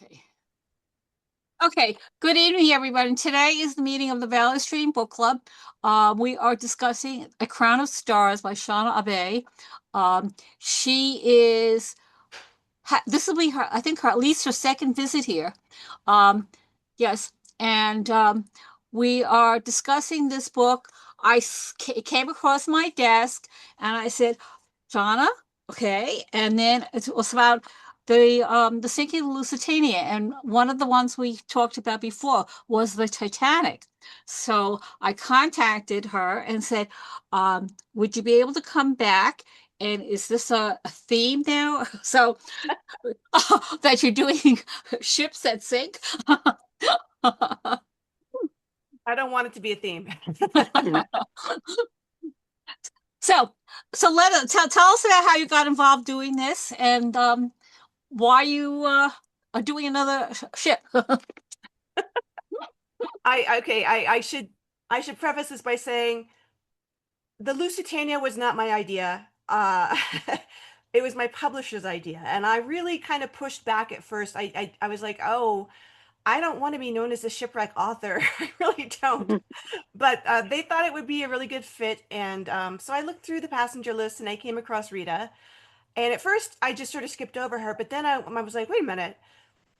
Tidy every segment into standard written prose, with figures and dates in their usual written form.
Okay. Okay. Good evening, everybody. Today is the meeting of the Valley Stream Book Club. We are discussing A Crown of Stars by Shana Abé. She is, this will be her, I think, her at least her second visit here. Um, yes, and we are discussing this book. It came across my desk, and I said, Shauna, okay. And then it was about the sinking of the Lusitania, and one of the ones we talked about before was the Titanic. So I contacted her and said, would you be able to come back? And is this a theme now? So that you're doing ships that sink? I don't want it to be a theme. So, tell us about how you got involved doing this and why you are doing another ship. I should preface this by saying the Lusitania was not my idea. It was my publisher's idea, and I really kind of pushed back at first. I was like, oh, I don't want to be known as a shipwreck author. I really don't. But they thought it would be a really good fit, and so I looked through the passenger list and I came across Rita. And at first, I just sort of skipped over her, but then I was like, wait a minute,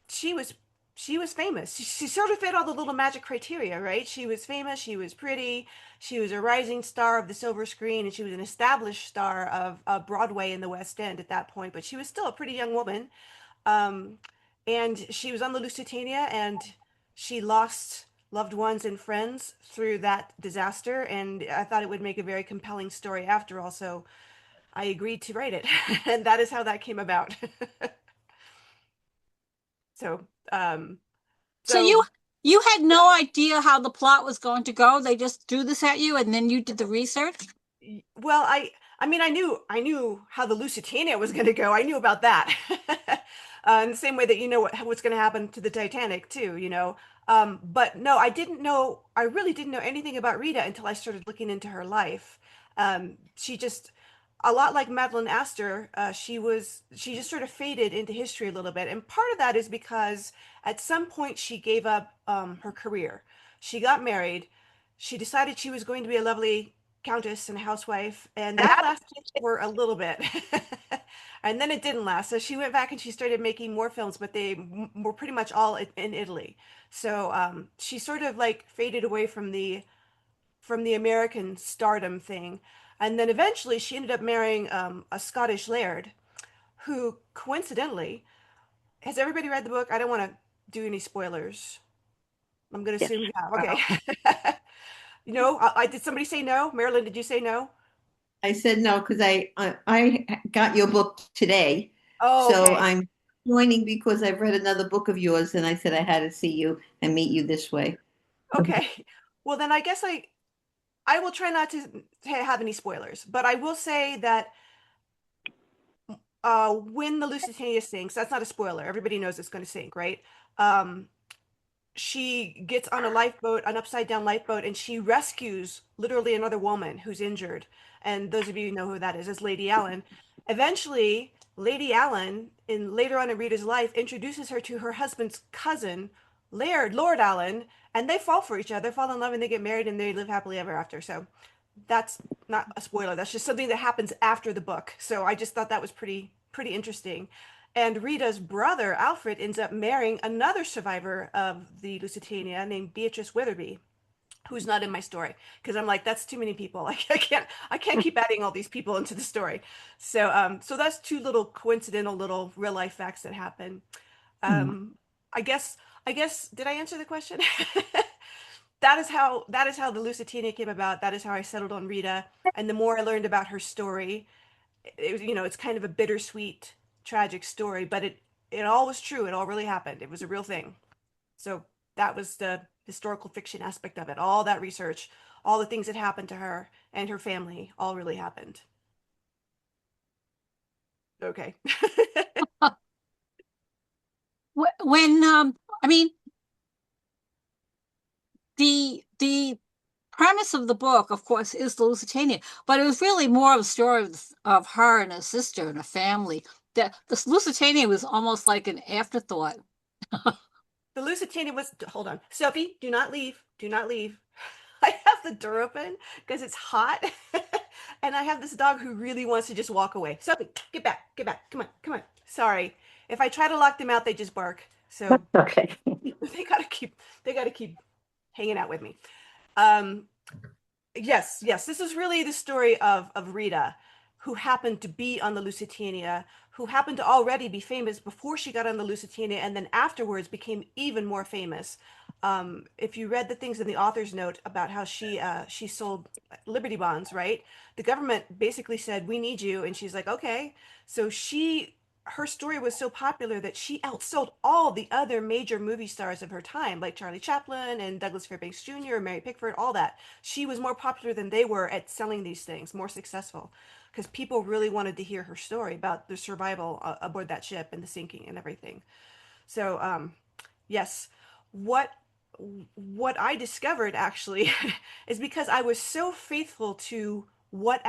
she was she was famous. She sort of fit all the little magic criteria, right? She was famous, she was pretty, she was a rising star of the silver screen, and she was an established star of Broadway in the West End at that point, but she was still a pretty young woman. Um, and she was on the Lusitania, and she lost loved ones and friends through that disaster, and I thought it would make a very compelling story after all, so I agreed to write it. And that is how that came about. So, um, So so you had no idea how the plot was going to go. They just threw this at you, and then you did the research. well, I mean, I knew how the Lusitania was going to go. I knew about that. In the same way that you know what's going to happen to the Titanic too, you know. But no, I didn't know. I really didn't know anything about Rita until I started looking into her life. She just, a lot like Madeline Astor, she just sort of faded into history a little bit, and part of that is because at some point she gave up her career. She got married. She decided she was going to be a lovely countess and housewife, and that lasted for a little bit. And then it didn't last. So she went back and she started making more films, but they were pretty much all in Italy. So she sort of like faded away from the American stardom thing. And then eventually she ended up marrying a Scottish laird who coincidentally, has everybody read the book? I don't want to do any spoilers. I'm going to Yes. assume you have. Okay. You know, did somebody say no? Marilyn, did you say no? I said no because I got your book today, Oh, so okay. I'm joining because I've read another book of yours, and I said I had to see you and meet you this way. Okay. Well, then I guess I will try not to have any spoilers, but I will say that when the Lusitania sinks, that's not a spoiler. Everybody knows it's going to sink, right? Um, she gets on a lifeboat, an upside down lifeboat, and she rescues literally another woman who's injured. And those of you who know who that is Lady Allen. Eventually, Lady Allen, in later on in Rita's life, introduces her to her husband's cousin, Lord Allen, and they fall for each other, fall in love, and they get married, and they live happily ever after. So that's not a spoiler. That's just something that happens after the book. So I just thought that was pretty interesting. And Rita's brother, Alfred, ends up marrying another survivor of the Lusitania named Beatrice Witherby, who's not in my story because I'm like, that's too many people. I can't keep adding all these people into the story. So that's two little coincidental little real life facts that happen. Mm. Um, I guess did I answer the question? That is how the Lusitania came about. That is how I settled on Rita. And the more I learned about her story, it's kind of a bittersweet, tragic story, but it all was true. It all really happened. It was a real thing. So that was the historical fiction aspect of it. All that research, all the things that happened to her and her family, all really happened. Okay. When I mean the premise of the book, of course, is the Lusitania, but it was really more of a story of her and her sister and her family. That the Lusitania was almost like an afterthought. The Lusitania was, hold on. Sophie, do not leave. Do not leave. I have the door open because it's hot. And I have this dog who really wants to just walk away. Sophie, get back. Get back. Come on. Come on. Sorry. If I try to lock them out, they just bark. So Okay. they gotta keep hanging out with me. Um, yes, this is really the story of Rita, who happened to be on the Lusitania, who happened to already be famous before she got on the Lusitania, and then afterwards became even more famous. If you read the things in the author's note about how she sold Liberty bonds, right? The government basically said, "We need you," and she's like, "Okay." So her story was so popular that she outsold all the other major movie stars of her time, like Charlie Chaplin and Douglas Fairbanks Jr., Mary Pickford, all that. She was more popular than they were at selling these things, more successful, because people really wanted to hear her story about the survival aboard that ship and the sinking and everything. So, yes, what what I discovered actually is because I was so faithful to what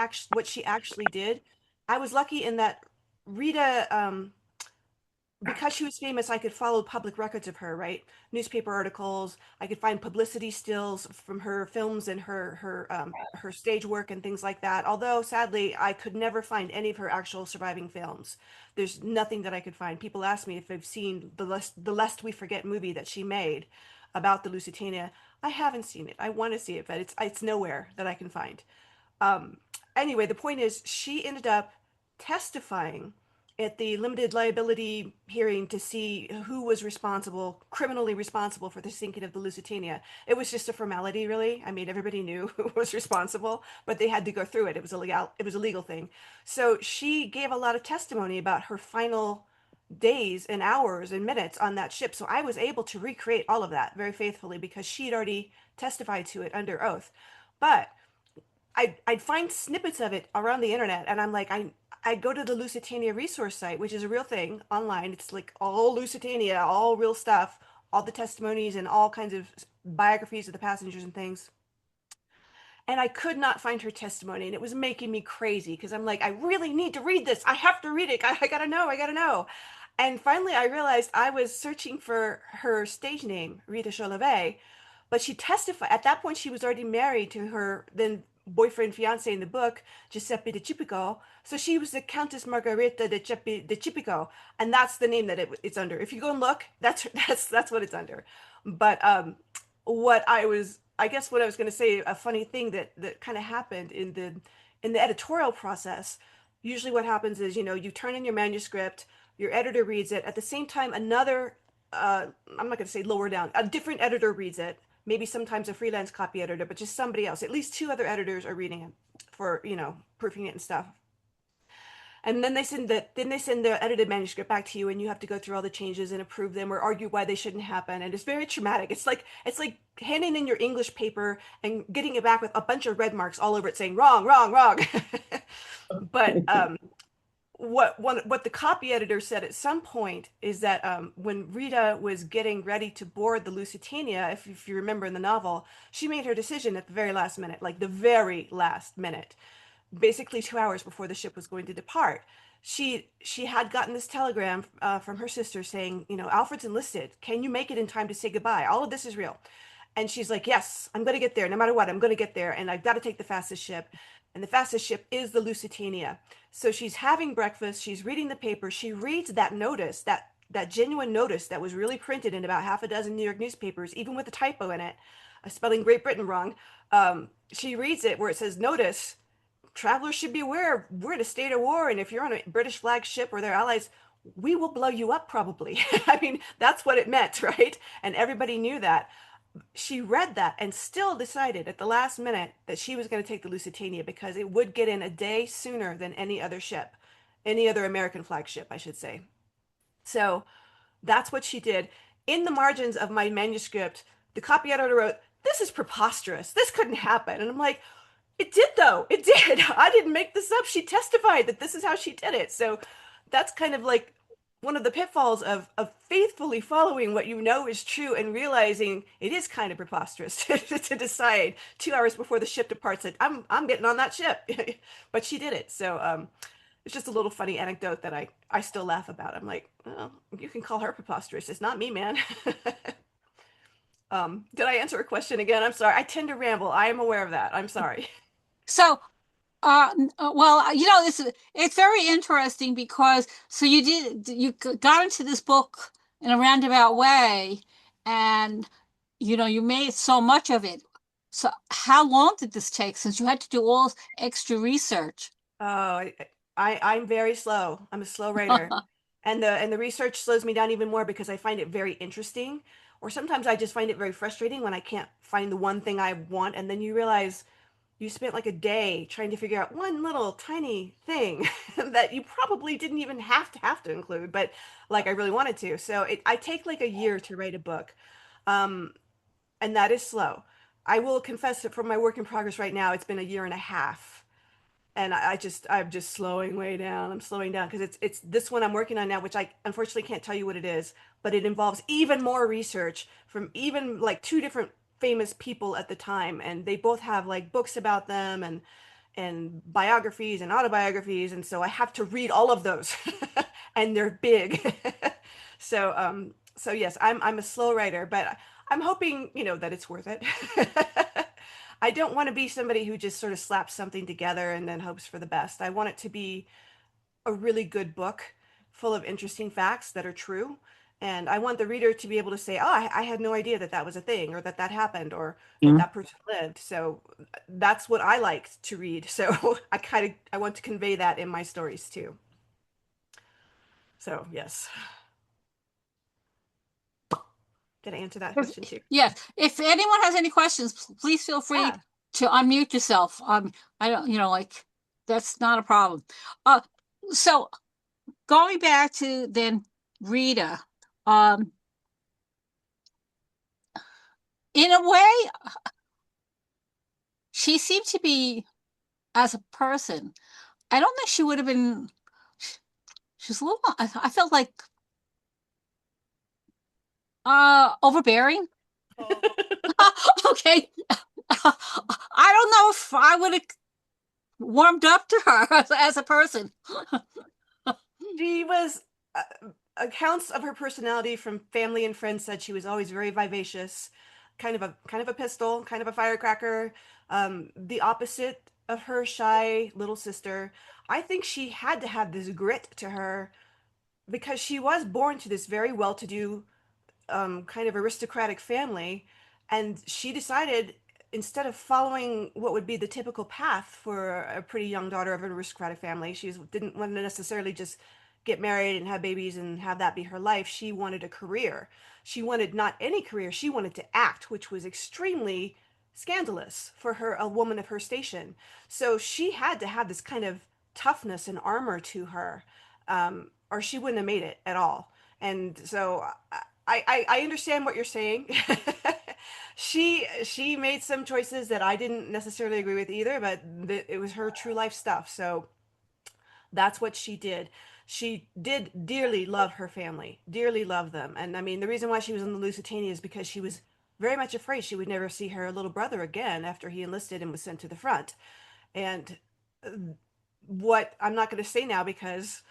she actually did. I was lucky in that Rita, because she was famous, I could follow public records of her, right? Newspaper articles. I could find publicity stills from her films and her stage work and things like that. Although sadly, I could never find any of her actual surviving films. There's nothing that I could find. People ask me if I've seen the Lest We Forget movie that she made about the Lusitania. I haven't seen it. I want to see it, but it's nowhere that I can find. Um, anyway, the point is, she ended up testifying at the limited liability hearing to see who was responsible, criminally responsible for the sinking of the Lusitania. It was just a formality, really. I mean, everybody knew who was responsible, but they had to go through it. It was a legal thing. So she gave a lot of testimony about her final days and hours and minutes on that ship. So I was able to recreate all of that very faithfully because she'd already testified to it under oath. But I'd find snippets of it around the internet, and I'm like, I go to the Lusitania resource site, which is a real thing online. It's like all Lusitania, all real stuff, all the testimonies and all kinds of biographies of the passengers and things. And I could not find her testimony, and it was making me crazy because I'm like, I really need to read this. I have to read it. I gotta know. I gotta know. And finally, I realized I was searching for her stage name, Rita Cholabé, but she testified. At that point, she was already married to her then boyfriend, fiance in the book, Giuseppe de Cipico. So she was the Countess Margarita de Cipico, and that's the name that it's under. If you go and look, that's what it's under. But I guess what I was going to say, a funny thing that kind of happened in the editorial process. Usually, what happens is, you turn in your manuscript, your editor reads it. At the same time, another, I'm not going to say lower down, a different editor reads it. Maybe sometimes a freelance copy editor, but just somebody else. At least two other editors are reading it for, proofing it and stuff. And then they send the edited manuscript back to you, and you have to go through all the changes and approve them or argue why they shouldn't happen. And it's very traumatic. It's like handing in your English paper and getting it back with a bunch of red marks all over it saying wrong, wrong, wrong. But what the copy editor said at some point is that when Rita was getting ready to board the Lusitania, if you remember in the novel, she made her decision at the very last minute, like the very last minute, basically 2 hours before the ship was going to depart. She had gotten this telegram from her sister saying, Alfred's enlisted. Can you make it in time to say goodbye? All of this is real. And she's like, yes, I'm going to get there. No matter what, I'm going to get there. And I've got to take the fastest ship. And the fastest ship is the Lusitania. So she's having breakfast. She's reading the paper. She reads that notice, that genuine notice that was really printed in about half a dozen New York newspapers, even with a typo in it, spelling Great Britain wrong. She reads it where it says, notice, travelers should be aware we're in a state of war. And if you're on a British flag ship or their allies, we will blow you up probably. I mean, that's what it meant, right? And everybody knew that. She read that and still decided at the last minute that she was going to take the Lusitania because it would get in a day sooner than any other ship, any other American flagship, I should say. So that's what she did. In the margins of my manuscript, the copy editor wrote, "This is preposterous. This couldn't happen." And I'm like, it did though. It did. I didn't make this up. She testified that this is how she did it. So that's kind of like one of the pitfalls of faithfully following what you know is true and realizing it is kind of preposterous to decide 2 hours before the ship departs that I'm getting on that ship. But she did it. So it's just a little funny anecdote that I still laugh about. I'm like, well, you can call her preposterous. It's not me, man. Did I answer a question again? I'm sorry. I tend to ramble. I am aware of that. I'm sorry. So, well, it's very interesting because so you got into this book in a roundabout way, and you made so much of it. So, how long did this take since you had to do all this extra research? Oh, I'm very slow. I'm a slow writer. And the research slows me down even more because I find it very interesting. Or sometimes I just find it very frustrating when I can't find the one thing I want, and then you realize you spent like a day trying to figure out one little tiny thing that you probably didn't even have to include, but like I really wanted to. So I take like a year to write a book. Um, and that is slow. I will confess that for my work in progress right now, it's been a year and a half, and I'm just slowing way down. I'm slowing down because it's this one I'm working on now, which I unfortunately can't tell you what it is, but it involves even more research from even like two different famous people at the time, and they both have like books about them and biographies and autobiographies, and so I have to read all of those, and they're big. So yes, I'm a slow writer, but I'm hoping that it's worth it. I don't want to be somebody who just sort of slaps something together and then hopes for the best. I want it to be a really good book full of interesting facts that are true. And I want the reader to be able to say, oh, I had no idea that that was a thing or that that happened or that Mhm. that person lived. So that's what I like to read. So I want to convey that in my stories too. So yes. Did I answer that question too? Yes, if anyone has any questions, please feel free Yeah. to unmute yourself. I don't, like that's not a problem. Uh, so going back to then Rita, um, in a way, she seemed to be as a person. I don't think she would have been. She's a little. I felt like overbearing. Okay, I don't know if I would have warmed up to her as a person. She was, accounts of her personality from family and friends said she was always very vivacious, kind of a pistol, kind of a firecracker, the opposite of her shy little sister. I think she had to have this grit to her because she was born to this very well-to-do kind of aristocratic family. And she decided, instead of following what would be the typical path for a pretty young daughter of an aristocratic family, she didn't want to necessarily just get married and have babies and have that be her life. She wanted a career. She wanted not any career, she wanted to act, which was extremely scandalous for her, a woman of her station. So she had to have this kind of toughness and armor to her, or she wouldn't have made it at all. And so I understand what you're saying. She made some choices that I didn't necessarily agree with either, but it was her true life stuff. So that's what she did. She did dearly love her family, dearly love them. And I mean, the reason why she was in the Lusitania is because she was very much afraid she would never see her little brother again after he enlisted and was sent to the front. And uh, what I'm not going to say now because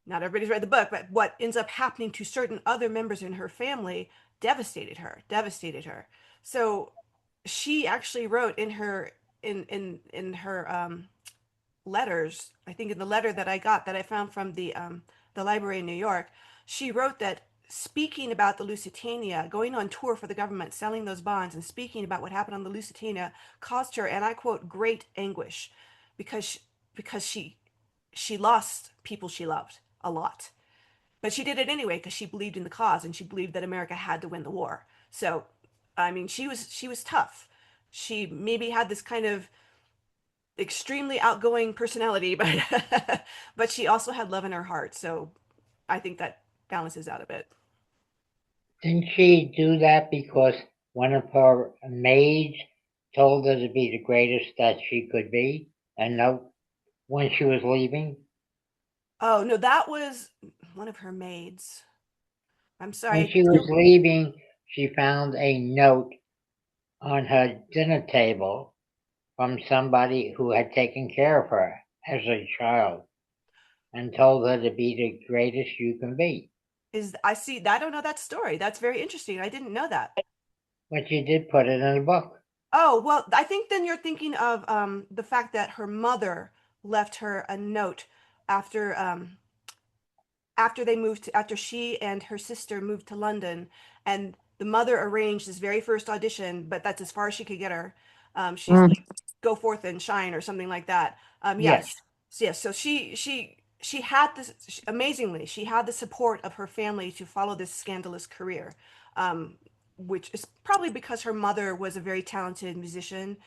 not everybody's read the book, but what ends up happening to certain other members in her family devastated her. So she actually wrote in her letters, I think in the letter that I got that I found from the library in New York, she wrote that speaking about the Lusitania, going on tour for the government, selling those bonds, and speaking about what happened on the Lusitania caused her, and I quote, great anguish, because she lost people she loved a lot. But she did it anyway because she believed in the cause and she believed that America had to win the war. So, I mean, she was tough. She maybe had this kind of extremely outgoing personality, but but she also had love in her heart. So I think that balances out a bit. Didn't she do that because one of her maids told her to be the greatest that she could be? And no, when she was leaving, Oh no, that was one of her maids. I'm when sorry. she was leaving, she found a note on her dinner table from somebody who had taken care of her as a child. and told her to be the greatest you can be. I see. I don't know that story. That's very interesting. I didn't know that. But you did put it in the book. Oh, well, I think then you're thinking of the fact that her mother left her a note after after she and her sister moved to London, and the mother arranged this very first audition, but that's as far as she could get her. She's like, go forth and shine or something like that. Yes. Yes. Yes, so she had this, amazingly, she had the support of her family to follow this scandalous career, um, which is probably because her mother was a very talented musician,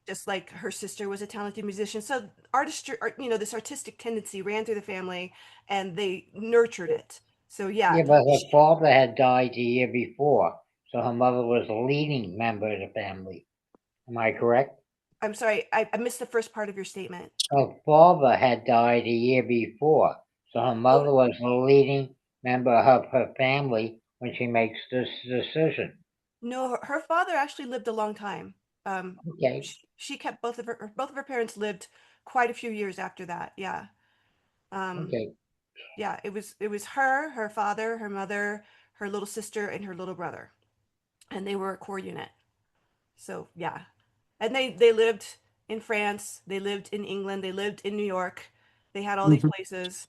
just like her sister was a talented musician. So artistry, this artistic tendency ran through the family, and they nurtured it. So yeah, Yeah, but her father had died the year before, so her mother was a leading member of the family. Am I correct? I'm sorry, I missed the first part of your statement. Her father had died a year before, so her Oh, mother was a leading member of her family when she makes this decision. no, her father actually lived a long time. Okay, She kept both of her parents lived quite a few years after that. Yeah. Um, okay. yeah, it was her, her father, her mother, her little sister, and her little brother, and they were a core unit. So yeah, and they lived in France, they lived in England, they lived in New York, they had all these Mhm. places.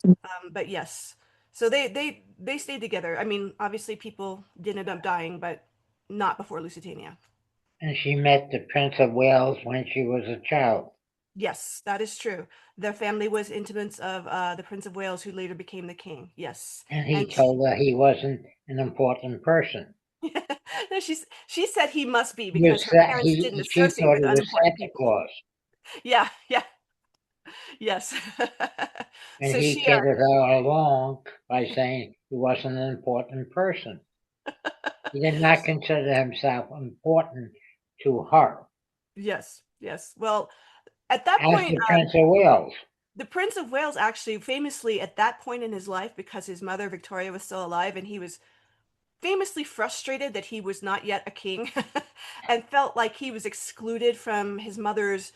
But yes, so they stayed together. I mean, obviously people did end up dying, but not before Lusitania. And she met the Prince of Wales when she was a child, Yes, that is true. Their family was intimates of the Prince of Wales, who later became the king. Yes, and and he told her he wasn't an important person. no, she said he must be because her parents didn't She associate thought with he was unimportant Santa people. Claus, Yeah, yeah, yes. and So he she kidded her along by saying he wasn't an important person. He did not consider himself important to her. Yes, yes. Well, at that As point, the Prince of Wales. the Prince of Wales actually famously, at that point in his life, because his mother Victoria was still alive, and he was famously frustrated that he was not yet a king, and felt like he was excluded from his mother's,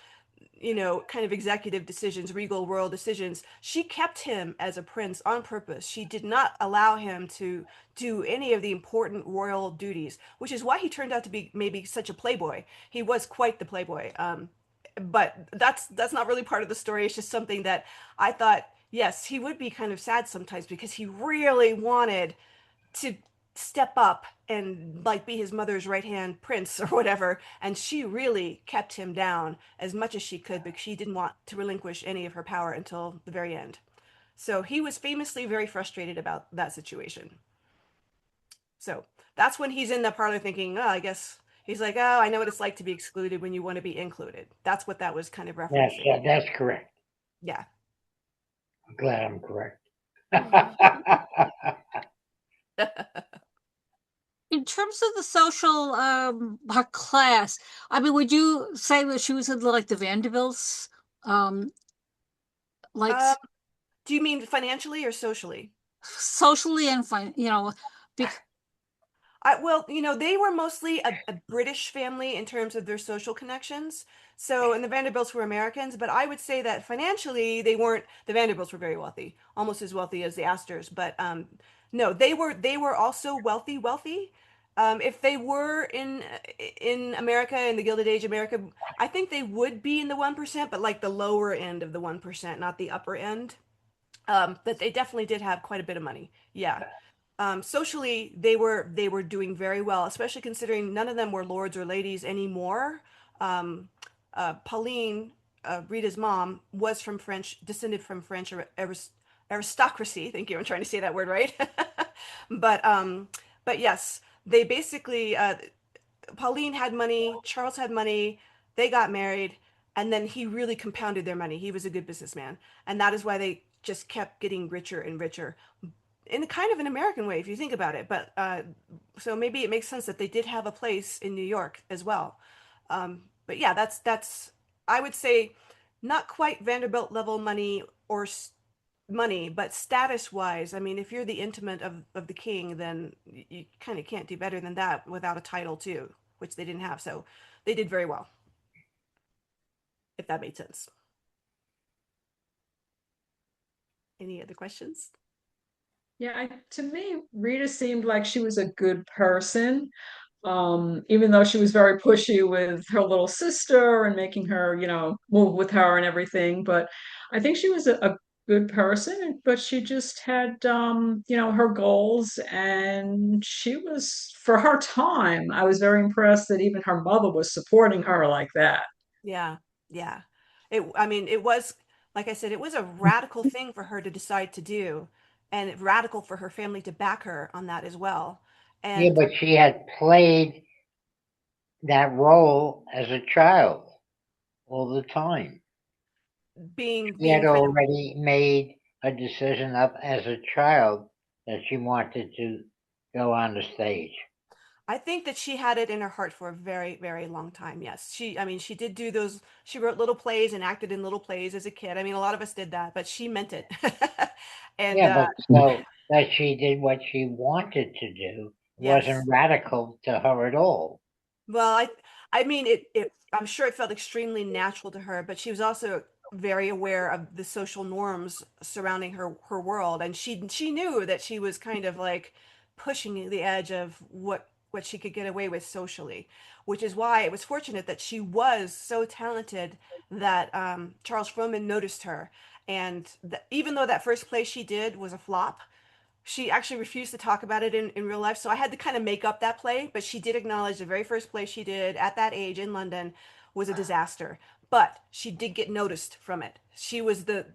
kind of executive decisions, regal royal decisions. She kept him as a prince on purpose. She did not allow him to do any of the important royal duties, which is why he turned out to be maybe such a playboy. He was quite the playboy. But that's not really part of the story. It's just something that I thought, yes, he would be kind of sad sometimes because he really wanted to step up and like be his mother's right hand prince or whatever, and she really kept him down as much as she could because she didn't want to relinquish any of her power until the very end. So he was famously very frustrated about that situation. So that's when he's in the parlor thinking, oh, I guess he's like, oh, I know what it's like to be excluded when you want to be included. That's what that was kind of Yes, referencing. that's correct. Yeah. I'm glad I'm correct. In terms of the social her class, I mean, would you say that she was in like the Vanderbilts? Like um, do you mean financially or socially? socially and fine, bec Well, they were mostly a British family in terms of their social connections. So, and the Vanderbilts were Americans, but I would say that financially they weren't. The Vanderbilts were very wealthy, almost as wealthy as the Astors. But no, they were also wealthy, wealthy. If they were in America, in the Gilded Age America, I think they would be in the 1%, but like the lower end of the 1%, not the upper end. But they definitely did have quite a bit of money. Yeah. Socially, they were doing very well, especially considering none of them were lords or ladies anymore. Pauline, Rita's mom, was from descended from French aristocracy. Thank you. I'm trying to say that word right. but but yes, they basically Pauline had money, Charles had money, they got married, and then he really compounded their money. He was a good businessman, and that is why they just kept getting richer and richer in a kind of an American way, if you think about it. But so maybe it makes sense that they did have a place in New York as well. But yeah, that's I would say not quite Vanderbilt level money or money, but status wise. I mean, if you're the intimate of the king, then you kind of can't do better than that without a title too, which they didn't have. So they did very well, if that made sense. Any other questions? Yeah, to me, Rita seemed like she was a good person. Even though she was very pushy with her little sister and making her, move with her and everything. But I think she was a good person, but she just had, her goals, and she was, for her time, I was very impressed that even her mother was supporting her like that. Yeah, yeah. I mean, it was, like I said, it was a radical thing for her to decide to do, and radical for her family to back her on that as well. Yeah, And but she had played that role as a child all the time. being She had being kind of, already made a decision up as a child that she wanted to go on the stage. I think that she had it in her heart for a very, very long time. Yes. I mean, she did do those, she wrote little plays and acted in little plays as a kid. I mean, a lot of us did that, but she meant it. And Yeah, but so that she did what she wanted to do yes. wasn't radical to her at all. Well, I mean I'm sure it felt extremely natural to her, but she was also very aware of the social norms surrounding her world, and she knew that she was kind of like pushing the edge of what she could get away with socially, which is why it was fortunate that she was so talented that Charles Frohman noticed her, and even though that first play she did was a flop, she actually refused to talk about it in real life. So I had to kind of make up that play, but she did acknowledge the very first play she did at that age in London was a disaster. But she did get noticed from it. She was the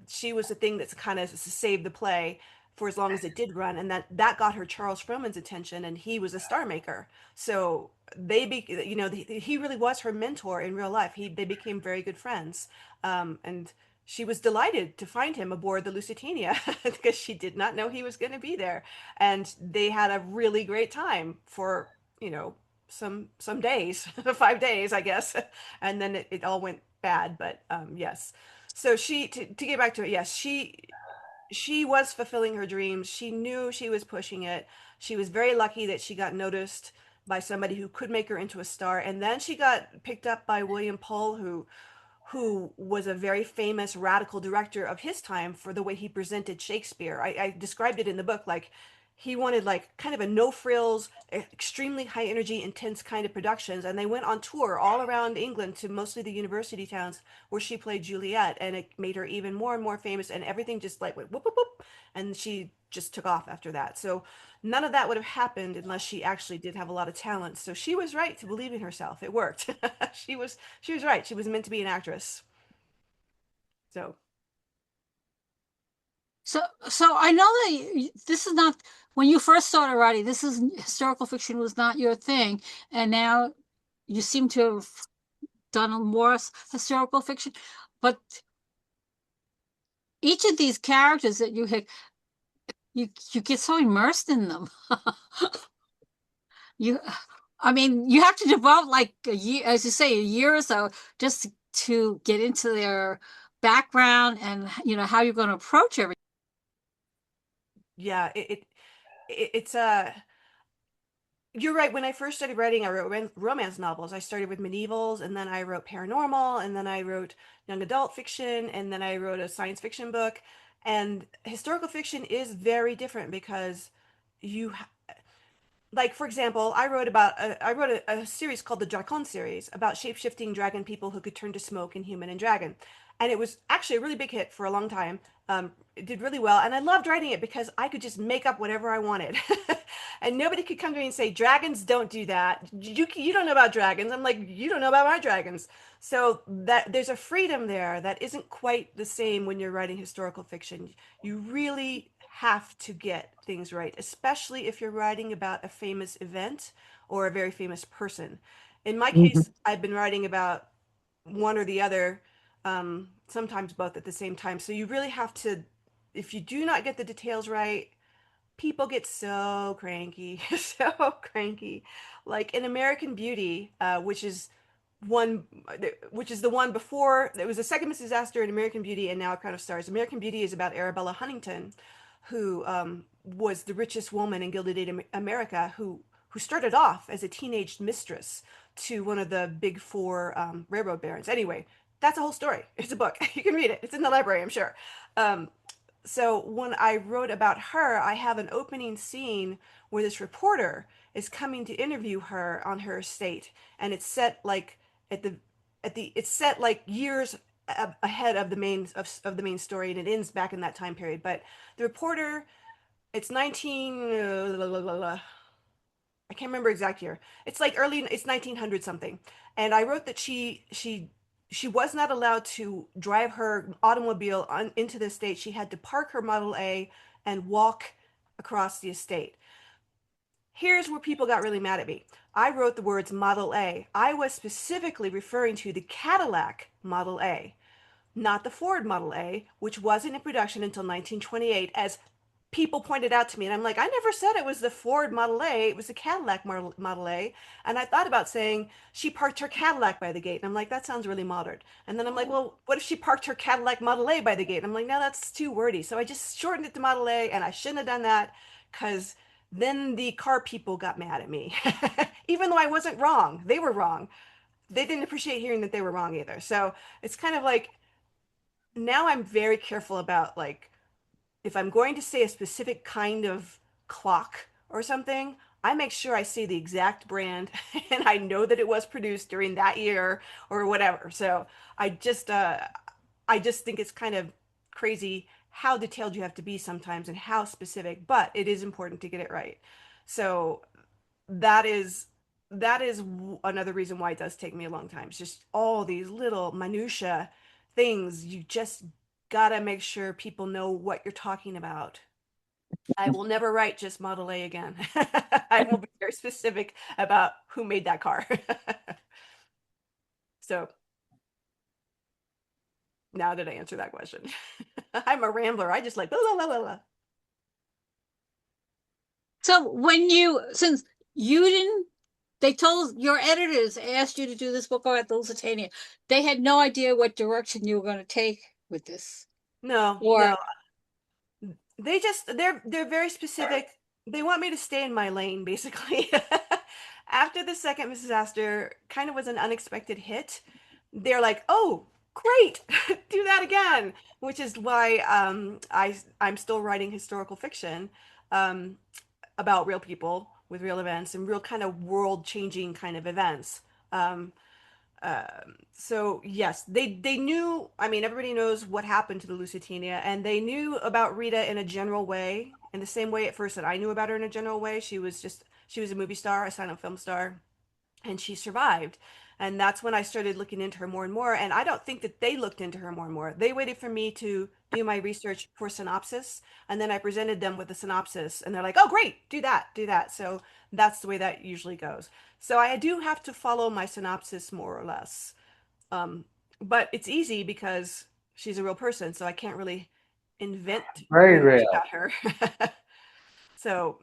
thing that's kind of saved the play for as long as it did run, and that got her Charles Frohman's attention, and he was a star maker. So he really was her mentor in real life. They became very good friends, and she was delighted to find him aboard the Lusitania because she did not know he was going to be there. And they had a really great time for, some days, 5 days, I guess. And then it all went bad. But yes. So to get back to it, yes, she was fulfilling her dreams. She knew she was pushing it. She was very lucky that she got noticed by somebody who could make her into a star. And then she got picked up by William Pohl, who was a very famous radical director of his time for the way he presented Shakespeare. I described it in the book like he wanted like kind of a no frills, extremely high energy, intense kind of productions. And they went on tour all around England to mostly the university towns where she played Juliet. And it made her even more and more famous. And everything just like went whoop, whoop, whoop. And she just took off after that. So none of that would have happened unless she actually did have a lot of talent. So she was right to believe in herself. It worked. She was right. She was meant to be an actress. So So I know that this is not when you first started writing. This is historical fiction was not your thing, and now you seem to have done more historical fiction. But each of these characters that you get so immersed in them. You, I mean, you have to devote like a year, as you say, a year or so just to get into their background and how you're going to approach everything. yeah, it's you're right. When I first started writing, I wrote romance novels. I started with medievals, and then I wrote paranormal, and then I wrote young adult fiction, and then I wrote a science fiction book. And historical fiction is very different because you like for example, I wrote a series called the Dracon series about shape-shifting dragon people who could turn to smoke in human and dragon, and it was actually a really big hit for a long time. It did really well, and I loved writing it because I could just make up whatever I wanted, and nobody could come to me and say dragons don't do that. You don't know about dragons. I'm like, you don't know about my dragons. So that there's a freedom there that isn't quite the same when you're writing historical fiction. You really have to get things right, especially if you're writing about a famous event or a very famous person. In my case, I've been writing about one or the other, sometimes both at the same time. So you really have to, if you do not get the details right, people get so cranky, so cranky. Like in American Beauty, one, which is the one before there was a second Mrs. Disaster in American Beauty, and now A Crown of Stars. American Beauty is about Arabella Huntington, who was the richest woman in Gilded Age America, who started off as a teenage mistress to one of the big four railroad barons. Anyway, that's a whole story. It's a book. You can read it. It's in the library, I'm sure. Um, so when I wrote about her, I have an opening scene where this reporter is coming to interview her on her estate, and it's set like at the it's set like years ahead of the main story, and it ends back in that time period. But the reporter, it's 19 I can't remember exact year. It's like it's 1900 something. And I wrote that she was not allowed to drive her automobile into the estate. She had to park her Model A and walk across the estate. Here's where people got really mad at me. I wrote the words Model A. I was specifically referring to the Cadillac Model A, not the Ford Model A, which wasn't in production until 1928, as people pointed out to me. And I'm like, I never said it was the Ford Model A. It was the Cadillac Model A. And I thought about saying she parked her Cadillac by the gate. And I'm like, that sounds really modern. And then I'm like, well, what if she parked her Cadillac Model A by the gate? And I'm like, no, that's too wordy. So I just shortened it to Model A, and I shouldn't have done that because then the car people got mad at me. Even though I wasn't wrong, they were wrong. They didn't appreciate hearing that they were wrong either. So it's kind of like now I'm very careful about like if I'm going to say a specific kind of clock or something, I make sure I say the exact brand and I know that it was produced during that year or whatever. So I just uh I just think it's kind of crazy how detailed you have to be sometimes and how specific, but it is important to get it right. So that is another reason why it does take me a long time. It's just all these little minutia things you just gotta make sure people know what you're talking about. I will never write just Model A again. I will be very specific about who made that car. So now did I answer that question? I'm a rambler. I just like blah, blah, blah, blah. So since you didn't, they told your editors asked you to do this book about the Lusitania. They had no idea what direction you were going to take with this. No, Or no. They're very specific. They want me to stay in my lane, basically. After the second Mrs. Astor kind of was an unexpected hit, they're like, "Oh, great, do that again," which is why I'm still writing historical fiction um, about real people with real events and real kind of world-changing kind of events. Um, so yes, they knew. I mean, everybody knows what happened to the Lusitania, and they knew about Rita in a general way, in the same way at first that I knew about her in a general way. She was a movie star, a silent film star, and she survived. And that's when I started looking into her more and more. And I don't think that they looked into her more and more. They waited for me to do my research for synopsis, and then I presented them with the synopsis, and they're like, "Oh, great, do that, do that." So that's the way that usually goes. So I do have to follow my synopsis more or less. Um, but it's easy because she's a real person, so I can't really invent Very very much real. about her. So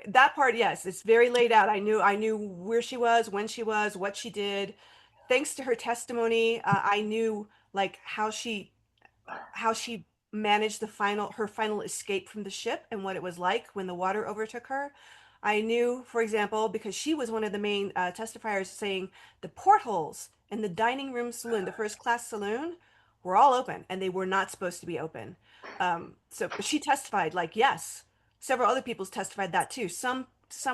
that part, yes, it's very laid out. I knew where she was, when she was, what she did. Thanks to her testimony, I knew like how she managed her final escape from the ship and what it was like when the water overtook her. I knew, for example, because she was one of the main testifiers saying the portholes in the dining room saloon, the first class saloon, were all open and they were not supposed to be open. But she testified like, yes. Several other people testified that too. Some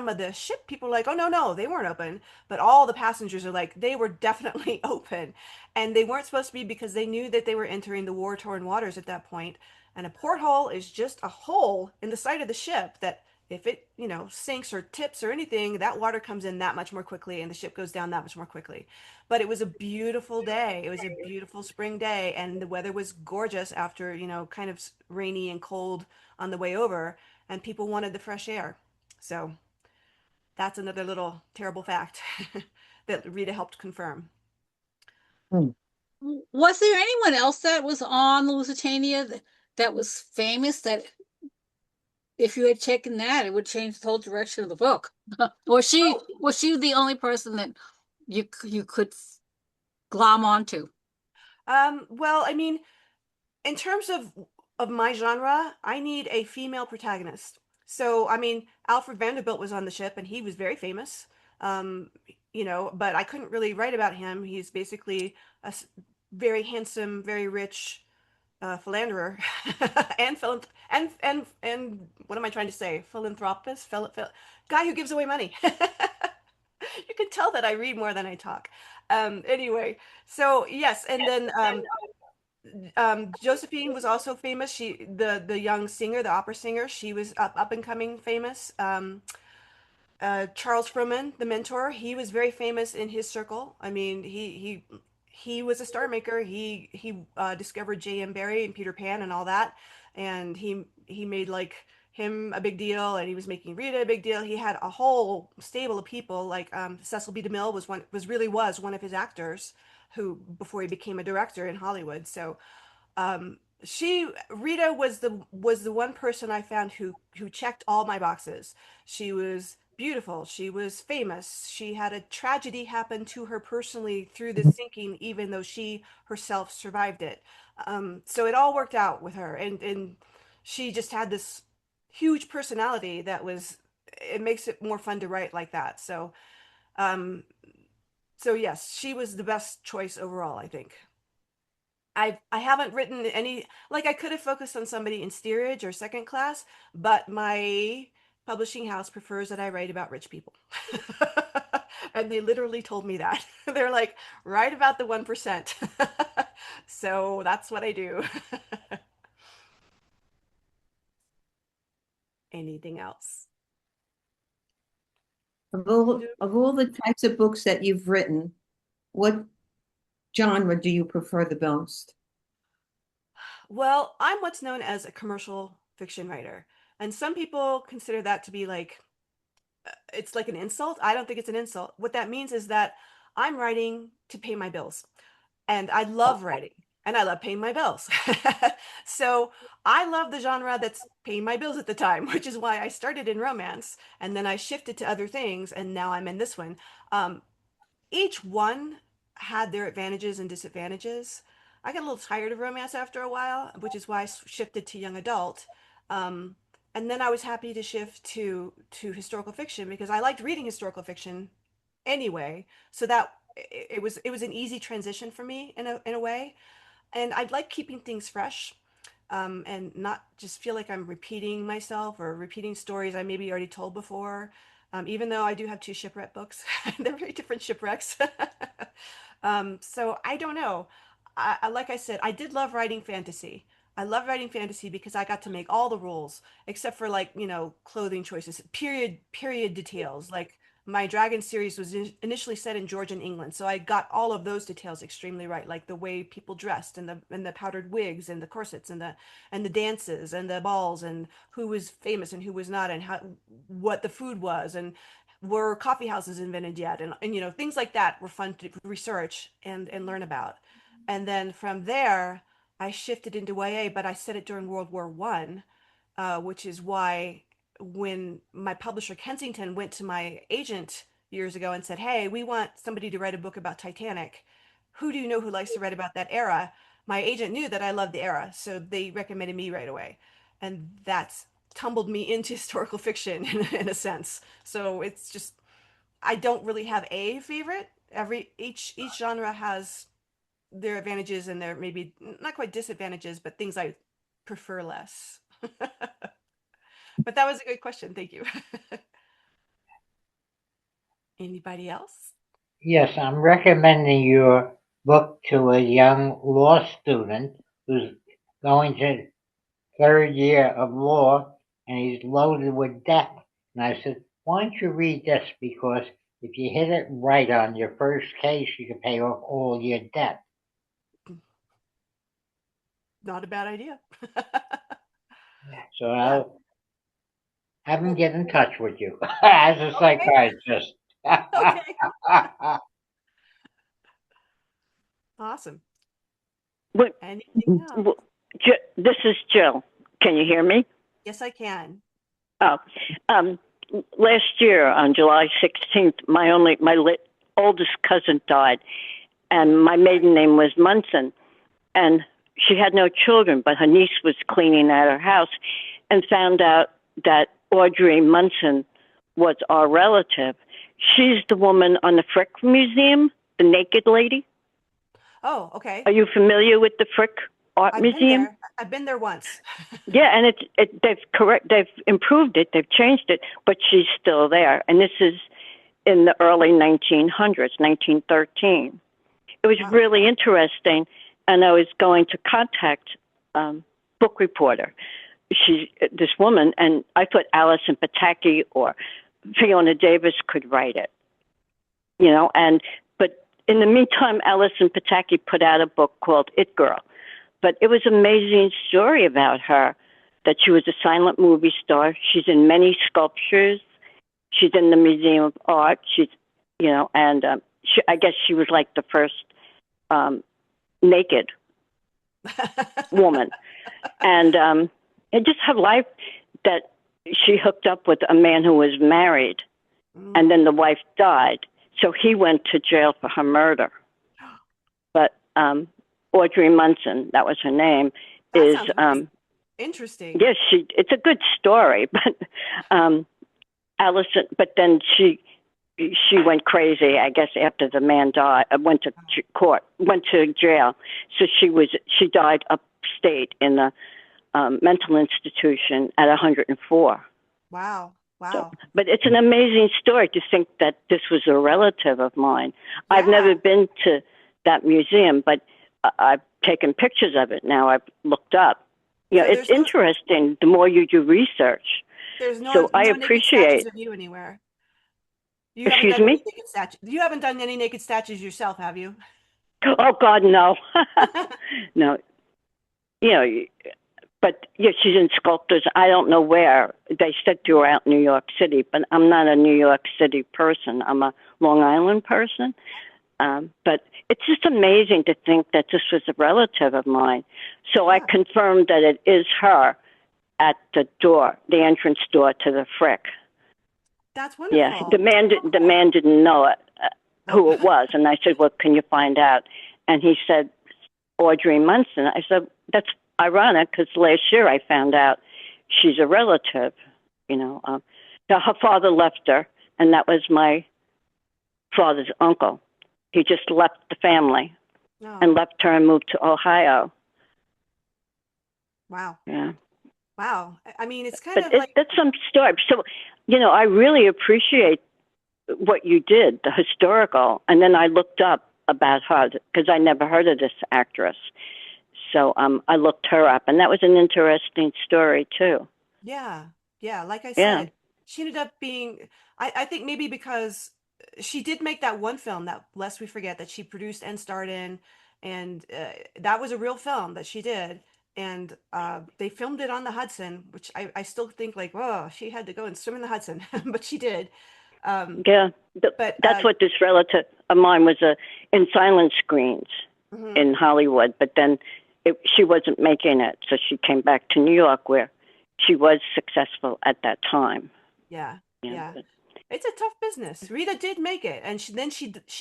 of the ship people are like, oh no, they weren't open. But all the passengers are like, they were definitely open. And they weren't supposed to be because they knew that they were entering the war-torn waters at that point. And a porthole is just a hole in the side of the ship that if it, sinks or tips or anything, that water comes in that much more quickly and the ship goes down that much more quickly. But it was a beautiful day. It was a beautiful spring day and the weather was gorgeous after, kind of rainy and cold on the way over, and people wanted the fresh air. So that's another little terrible fact that Rita helped confirm. was there anyone else that was on the Lusitania that was famous that if you had taken that, it would change the whole direction of the book? Was she the only person that you could glom onto? Well, I mean, in terms of my genre, I need a female protagonist. So, I mean, Alfred Vanderbilt was on the ship and he was very famous. Um, but I couldn't really write about him. He's basically a very handsome, very rich philanderer and and what am I trying to say? Philanthropist, guy who gives away money. You can tell that I read more than I talk. Anyway, so yes, and then Josephine was also famous. She, the young singer, the opera singer, she was up and coming famous. Charles Frohman, the mentor, he was very famous in his circle. I mean, he was a star maker. He discovered J.M. Barrie and Peter Pan and all that, and he made like him a big deal, and he was making Rita a big deal. He had a whole stable of people like Cecil B. DeMille was one of his actors who before he became a director in Hollywood. So Rita was the one person I found who checked all my boxes. She was beautiful, she was famous, she had a tragedy happen to her personally through the sinking, even though she herself survived it. So it all worked out with her, and she just had this huge personality that was, it makes it more fun to write like that. Um so yes, she was the best choice overall, I think. I haven't written any, like I could have focused on somebody in steerage or second class, but my publishing house prefers that I write about rich people. And they literally told me that. They're like, write about the 1%. So that's what I do. Anything else? Of all the types of books that you've written, what genre do you prefer the most? Well, I'm what's known as a commercial fiction writer. And some people consider that to be like, it's like an insult. I don't think it's an insult. What that means is that I'm writing to pay my bills. And I love writing and I love paying my bills. So I love the genre that's paying my bills at the time, which is why I started in romance and then I shifted to other things and now I'm in this one. Um, each one had their advantages and disadvantages. I got a little tired of romance after a while, which is why I shifted to young adult. Um, and then I was happy to shift to historical fiction because I liked reading historical fiction anyway. So that it was an easy transition for me in a way. And I'd like keeping things fresh, and not just feel like I'm repeating myself or repeating stories I maybe already told before. Even though I do have two shipwreck books, they're very different shipwrecks. So I don't know. Like I said, I did love writing fantasy. I love writing fantasy because I got to make all the rules, except for like, clothing choices, period details. Like my Dragon series was initially set in Georgian England, so I got all of those details extremely right, like the way people dressed and the powdered wigs and the corsets and the dances and the balls and who was famous and who was not and how what the food was and were coffee houses invented yet and things like that were fun to research and learn about. And then from there I shifted into YA, but I set it during World War I, which is why when my publisher Kensington went to my agent years ago and said, "Hey, we want somebody to write a book about Titanic. Who do you know who likes to write about that era?" My agent knew that I loved the era, so they recommended me right away. And that's tumbled me into historical fiction in a sense. So it's just I don't really have a favorite. Each genre has their advantages and their maybe not quite disadvantages, but things I prefer less. But that was a good question. Thank you. Anybody else? Yes, I'm recommending your book to a young law student who's going to third year of law and he's loaded with debt. And I said, why don't you read this? Because if you hit it right on your first case, you can pay off all your debt. Not a bad idea. So Yeah. I'll have him get in touch with you as a Okay. psychiatrist. Okay. Awesome. What, Anything else? this is Jill. Can you hear me? Yes, I can. Oh, last year on July 16th, my oldest cousin died, and my maiden name was Munson, and she had no children, but her niece was cleaning at her house and found out that Audrey Munson was our relative. She's the woman on the Frick Museum, the naked lady. Oh, okay. Are you familiar with the Frick art museum. I've been there once. Yeah, and they've improved it, they've changed it, but she's still there. And this is in the early 1900s, 1913. It was Wow. really interesting, and I was going to contact book reporter. She's this woman, and I thought Allison Pataki or Fiona Davis could write it, but in the meantime, Allison Pataki put out a book called It Girl. But it was an amazing story about her, that she was a silent movie star. She's in many sculptures. She's in the Museum of Art. I guess she was like the first naked woman. And just her life, that she hooked up with a man who was married, and then the wife died. So he went to jail for her murder. But Audrey Munson, that was her name, That sounds really interesting. Yes, it's a good story, but Allison, but then she went crazy, I guess, after the man died, went to court, went to jail. So she died upstate in a mental institution at 104. Wow. So, but it's an amazing story to think that this was a relative of mine. Yeah. I've never been to that museum, but I've taken pictures of it now. I've looked up. It's interesting the more you do research. There's so I appreciate naked statues of you anywhere. Excuse me? You haven't done any naked statues yourself, have you? Oh God, no. No. But she's in sculptors. I don't know where. They said you were out in New York City, but I'm not a New York City person. I'm a Long Island person. But it's just amazing to think that this was a relative of mine. So I confirmed that it is her at the door, the entrance door to the Frick. That's wonderful. Yeah, the man didn't know it, who it was, and I said, "Well, can you find out?" And he said, "Audrey Munson." I said, "That's ironic, because last year I found out she's a relative." Her father left her, and that was my father's uncle. He just left the family and left her and moved to Ohio. Wow. Yeah. Wow. I mean, it's kind of like... That's some story. So, I really appreciate what you did, the historical. And then I looked up about her, because I never heard of this actress. So I looked her up, and that was an interesting story, too. Yeah. Yeah. Like I said, she ended up being, I think maybe because she did make that one film, that Lest We Forget, that she produced and starred in. And that was a real film that she did. And they filmed it on the Hudson, which I still think like, whoa, she had to go and swim in the Hudson, but she did. But that's what this relative of mine was in silent screens in Hollywood. But then she wasn't making it, so she came back to New York, where she was successful at that time. Yeah. It's a tough business. Rita did make it, and she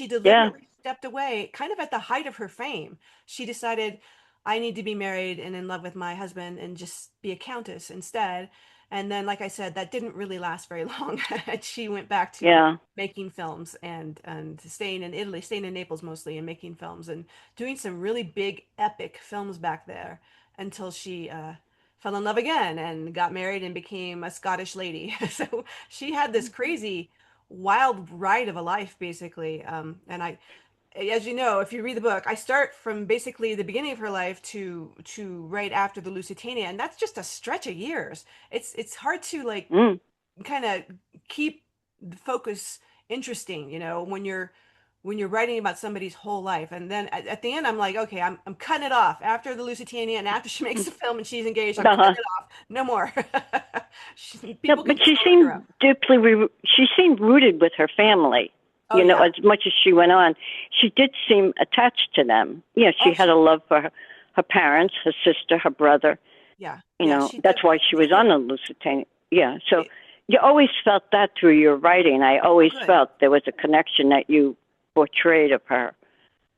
deliberately stepped away, kind of at the height of her fame. She decided, I need to be married and in love with my husband and just be a countess instead. And then, like I said, that didn't really last very long. She went back to making films and staying in Italy, staying in Naples mostly, and making films and doing some really big, epic films back there until she fell in love again and got married and became a Scottish lady. So she had this crazy, wild ride of a life, basically. And as you know, if you read the book, I start from basically the beginning of her life to right after the Lusitania, and that's just a stretch of years. It's hard to kind of keep the focus interesting, when you're writing about somebody's whole life. And then at the end, I'm like, okay, I'm cutting it off after the Lusitania, and after she makes the film and she's engaged, I'm cutting it off. No more. But she seemed she seemed rooted with her family. As much as she went on, she did seem attached to them. She had a love for her parents, her sister, her brother. That's why she was on the Lusitania. So you always felt that through your writing. I always felt there was a connection that you portrayed of her.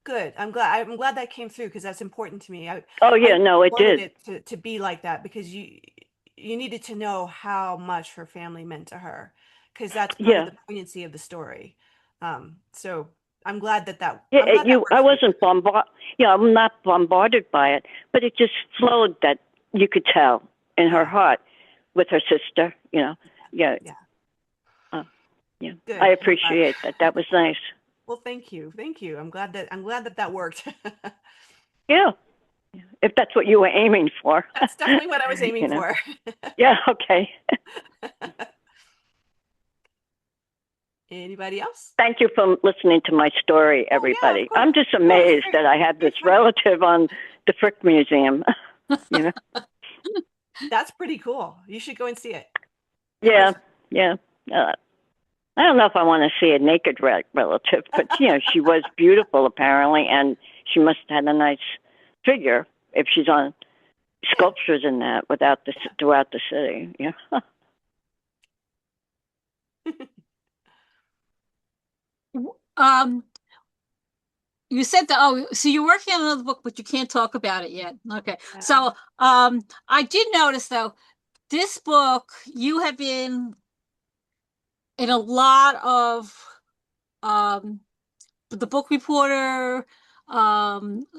Good. I'm glad that came through, because that's important to me. It did. It to be like that, because you needed to know how much her family meant to her, because that's part of the poignancy of the story. So I'm glad that Yeah, I'm glad that worked I for you. wasn't bombarded. Yeah, I'm not bombarded by it, but it just flowed that you could tell in her Yeah. heart with her sister. Yeah, Yeah. uh, yeah. Good. I I'm glad. appreciate that. That was nice. Well, thank you. Thank you. I'm glad that worked. Yeah, if that's what you were aiming for. That's definitely what I was aiming for. Yeah. Okay. Anybody else? Thank you for listening to my story, Oh, yeah, of everybody. course. I'm just No, it's amazed great. that I have this It's fun. relative on the Frick Museum. That's pretty cool. You should go and see it. Yeah, yeah. Uh, I don't know if I want to see a naked relative, but she was beautiful apparently, and she must have had a nice figure if she's on sculptures in that throughout the city. Yeah. Um, you said that, oh, so you're working on another book, but you can't talk about it yet. Okay. Yeah. So, I did notice though, this book, you have been in a lot of, the book reporter,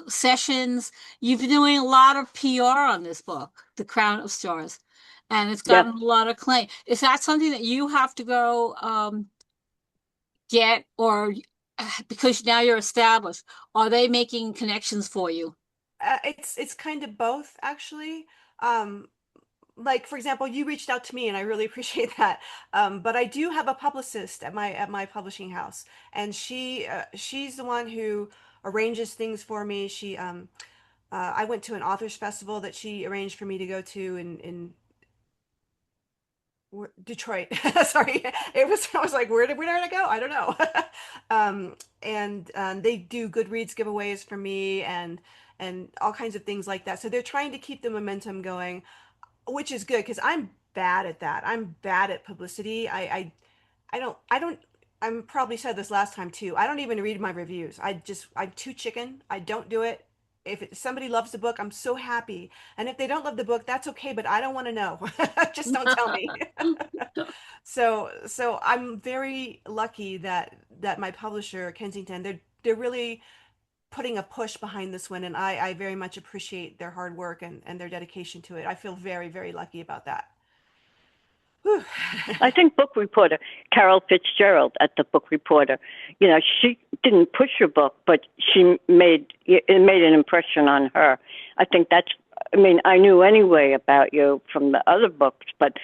sessions. You've been doing a lot of PR on this book, The Crown of Stars, and it's Yep. gotten a lot of claim. Is that something that you have to go, get, or because now you're established, are they making connections for you? It's kind of both, actually. Um, like, for example, you reached out to me, and I really appreciate that. But I do have a publicist at my publishing house, and she's the one who arranges things for me. I went to an authors festival that she arranged for me to go to in Detroit. Sorry, I was like, where did I go? I don't know. And they do Goodreads giveaways for me and all kinds of things like that. So they're trying to keep the momentum going, which is good because I'm bad at that. I'm bad at publicity. I don't, I'm probably said this last time too. I don't even read my reviews. I'm too chicken. I don't do it. If somebody loves the book, I'm so happy. And if they don't love the book, that's okay, but I don't want to know. Just don't tell me. So I'm very lucky that my publisher, Kensington, they're really putting a push behind this one, and I very much appreciate their hard work and their dedication to it. I feel very, very lucky about that. Whew. I think book reporter Carol Fitzgerald at the Book Reporter, she didn't push your book, but it made an impression on her. I think I knew anyway about you from the other books, but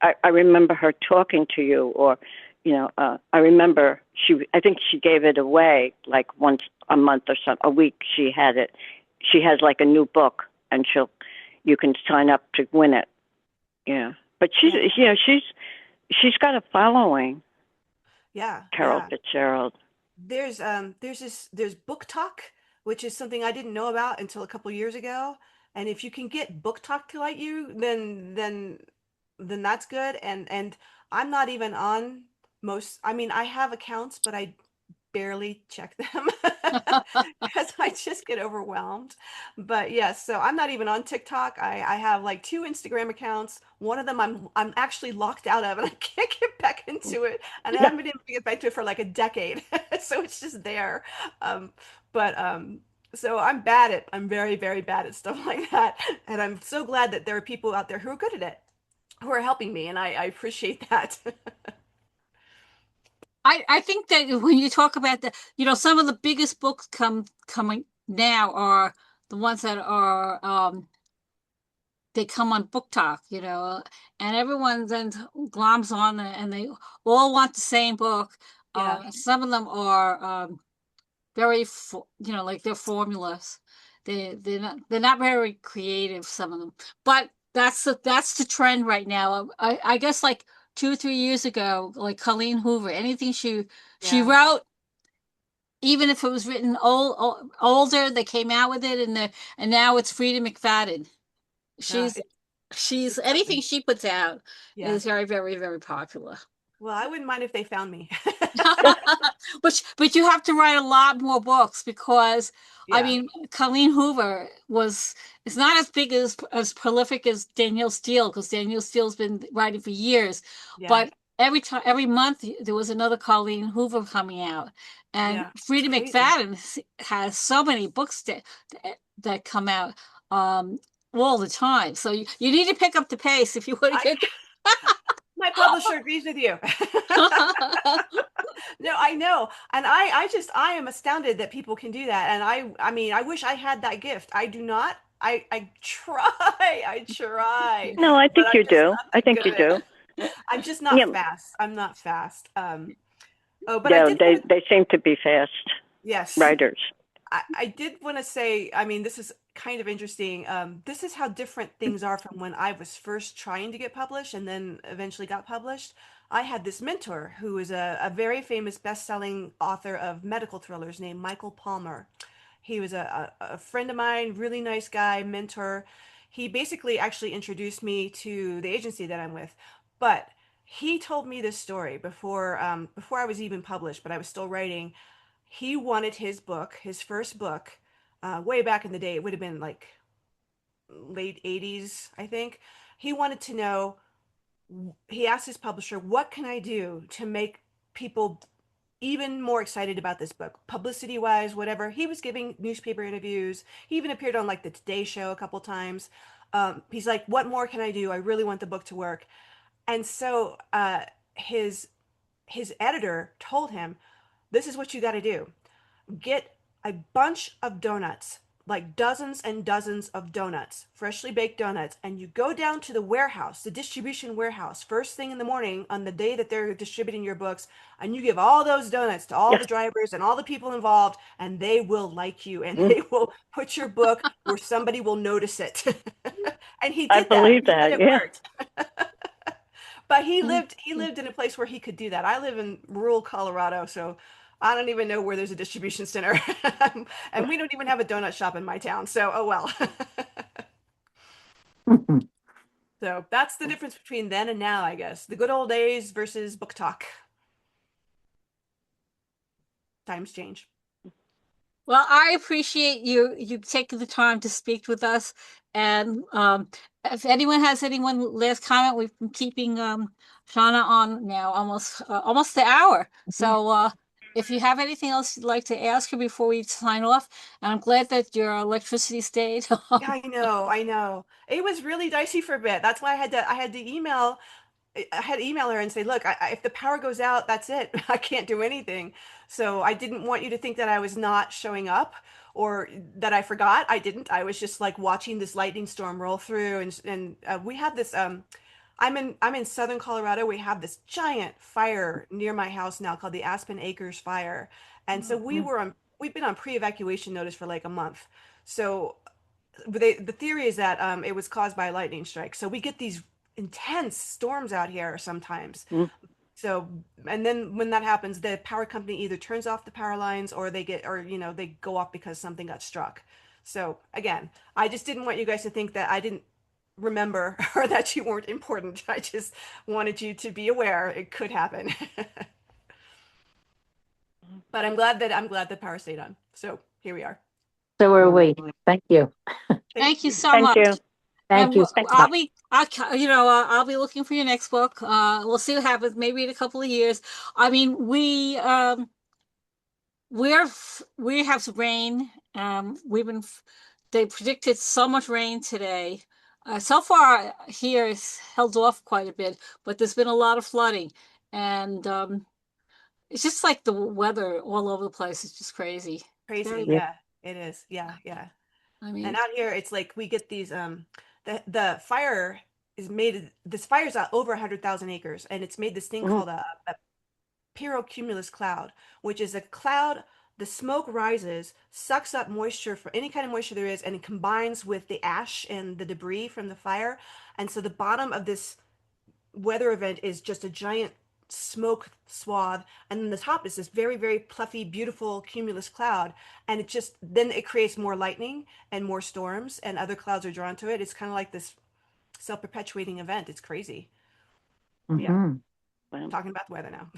I remember her talking to you, or I remember I think she gave it away like once a month or a week. She had it. She has like a new book, and you can sign up to win it. Yeah. But she's got a following. Yeah, Carol yeah. Fitzgerald. There's Book Talk, which is something I didn't know about until a couple years ago. And if you can get Book Talk to like you, then that's good. And I'm not even on most. I mean, I have accounts, but I barely check them because I just get overwhelmed. But yes, so I'm not even on TikTok. I have like 2 Instagram accounts. One of them I'm actually locked out of, and I can't get back into it. And I haven't been able to get back to it for like a decade. So it's just there. But so I'm very, very bad at stuff like that. And I'm so glad that there are people out there who are good at it, who are helping me, and I appreciate that. I think that when you talk about some of the biggest books coming now are the ones that are, they come on Book Talk, and everyone then gloms on it, and they all want the same book. Yeah. Some of them are, very, like they're formulas. They're not very creative, some of them, but that's the trend right now. I guess like 2 or 3 years ago, like Colleen Hoover, anything she Yeah. wrote, even if it was written older, they came out with it, and now it's Frida McFadden. Yeah, She's it's anything something. she puts out Yeah. is very, very, very popular. Well, I wouldn't mind if they found me. But you have to write a lot more books because I Yeah. mean Colleen Hoover is not as big as prolific as Danielle Steele, because Danielle Steele's been writing for years, Yeah. but every month there was another Colleen Hoover coming out, and Yeah, Frida it's crazy. McFadden has so many books that come out all the time. So you need to pick up the pace if you want to I get. My publisher agrees with you. No, I know. And I am astounded that people can do that. And I mean, I wish I had that gift. I do not. I try. I try. No, I But think I'm you just do. not I that think you good. do. I'm just not Yeah, fast. I'm not fast. Oh, but I yeah, did want to, they seem to be fast yes. writers. I did want to say, I mean, this is kind of interesting. This is how different things are from when I was first trying to get published and then eventually got published. I had this mentor who is a very famous best-selling author of medical thrillers named Michael Palmer. He was a friend of mine, really nice guy, mentor. He basically actually introduced me to the agency that I'm with. But he told me this story before I was even published, but I was still writing. He wanted his book, his first book, way back in the day. It would have been like late 80s, I think. He wanted to know, he asked his publisher, what can I do to make people even more excited about this book, publicity wise, whatever. He was giving newspaper interviews. He even appeared on like the Today Show a couple times. He's like, what more can I do? I really want the book to work. And so his editor told him, this is what you got to do. Get a bunch of donuts, like dozens and dozens of donuts, freshly baked donuts, and you go down to the warehouse, the distribution warehouse, first thing in the morning on the day that they're distributing your books, and you give all those donuts to all Yes. the drivers and all the people involved, and they will like you and they will put your book where somebody will notice it. And he I did that. believe He said that. it Yeah. worked. But he lived in a place where he could do that. I live in rural Colorado, so I don't even know where there's a distribution center. And we don't even have a donut shop in my town. So, oh well. So that's the difference between then and now, I guess. The good old days versus book talk. Times change. Well, I appreciate you taking the time to speak with us. And if anyone has anyone last comment, we've been keeping Shana on now almost the hour. So if you have anything else you'd like to ask her before we sign off, and I'm glad that your electricity stayed. I know, I know. It was really dicey for a bit. That's why I had to email her and say, look, if the power goes out, that's it. I can't do anything. So I didn't want you to think that I was not showing up or that I forgot. I didn't. I was just like watching this lightning storm roll through, and we have this. I'm in southern Colorado. We have this giant fire near my house now called the Aspen Acres Fire, and so we've been on pre-evacuation notice for like a month. So the theory is that it was caused by a lightning strike. So we get these intense storms out here sometimes. Mm. So, and then when that happens, the power company either turns off the power lines or they go off because something got struck. So again, I just didn't want you guys to think that I didn't remember or that you weren't important. I just wanted you to be aware it could happen. But I'm glad that power stayed on. So here we are. So are we. Thank you. Thank you so Thank much. you. Thank you. I'll be looking for your next book. We'll see what happens. Maybe in a couple of years. I mean, we have some rain. They predicted so much rain today. So far here it's held off quite a bit, but there's been a lot of flooding, and it's just like the weather all over the place. It's just crazy. Crazy. Yeah. Yeah, it is. Yeah, yeah. I mean, And out here, it's like we get these the fire this fire's out over 100,000 acres, and it's made this thing called a pyrocumulus cloud, which is a cloud. The smoke rises, sucks up moisture for any kind of moisture there is, and it combines with the ash and the debris from the fire. And so the bottom of this weather event is just a giant smoke swath, and then the top is this very, very puffy, beautiful cumulus cloud, and it creates more lightning and more storms, and other clouds are drawn to it. It's kind of like this self-perpetuating event. It's crazy. Yeah. Mhm. Well, Talking about the weather now.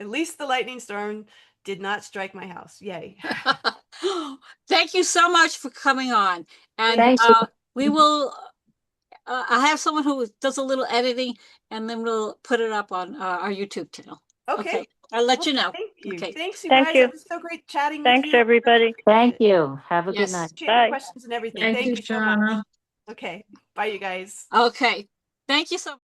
At least the lightning storm did not strike my house. Yay. thank you so much for coming on, and Thank you. we will I have someone who does a little editing, and then we'll put it up on our YouTube channel. Okay. I'll let you know. Thank you. Okay. Thanks, you Thank guys. you. It was so great chatting Thanks, with you. everybody. Thank you. Have a good Yes. night. Appreciate your Bye. questions and everything. Thank you, so much. Shana. Okay. Bye, you guys. Okay. Thank you so much.